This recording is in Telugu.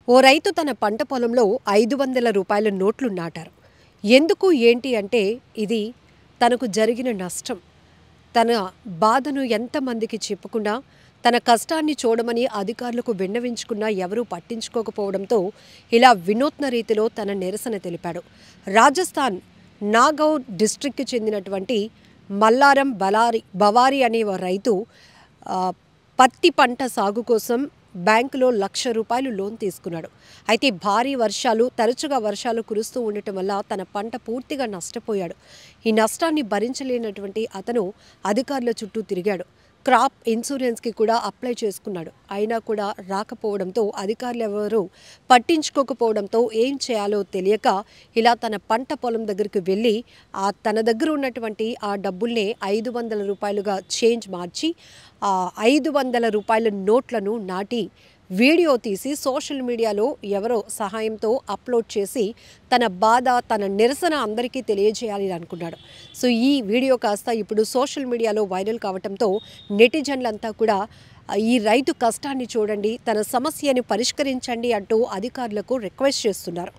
ఓ రైతు తన పంట పొలంలో 500 రూపాయల నోట్లు నాటారు. ఎందుకు ఏంటి అంటే ఇది తనకు జరిగిన నష్టం. తన బాధను ఎంతమందికి చెప్పుకున్నా, తన కష్టాన్ని చూడమని అధికారులకు విన్నవించుకున్నా ఎవరూ పట్టించుకోకపోవడంతో ఇలా వినూత్న రీతిలో తన నిరసన తెలిపాడు. రాజస్థాన్ నాగౌర్ డిస్ట్రిక్ట్కి చెందినటువంటి మల్లారం బవారి అనే ఓ రైతు పత్తి పంట సాగు కోసం బ్యాంకులో ₹1,00,000 లోన్ తీసుకున్నాడు. అయితే భారీ వర్షాలు, తరచుగా వర్షాలు కురుస్తూ ఉండటం వల్ల తన పంట పూర్తిగా నష్టపోయాడు. ఈ నష్టాన్ని భరించలేనటువంటి అతను అధికారుల చుట్టూ తిరిగాడు. క్రాప్ ఇన్సూరెన్స్కి కూడా అప్లై చేసుకున్నాడు. అయినా కూడా రాకపోవడంతో అధికారులు ఎవరూ పట్టించుకోకపోవడంతో ఏం చేయాలో తెలియక ఇలా తన పంట పొలం దగ్గరికి వెళ్ళి తన దగ్గర ఉన్నటువంటి ఆ డబ్బుల్నే ₹500గా చేంజ్ మార్చి ₹500 నోట్లను నాటి వీడియో తీసి సోషల్ మీడియాలో ఎవరో సహాయంతో అప్లోడ్ చేసి తన బాధ, తన నిరసన అందరికీ తెలియజేయాలి అనుకున్నాడు. సో ఈ వీడియో కాస్త ఇప్పుడు సోషల్ మీడియాలో వైరల్ కావడంతో నెటిజన్లంతా కూడా ఈ రైతు కష్టాన్ని చూడండి, తన సమస్యని పరిష్కరించండి అంటూ అధికారులకు రిక్వెస్ట్ చేస్తున్నారు.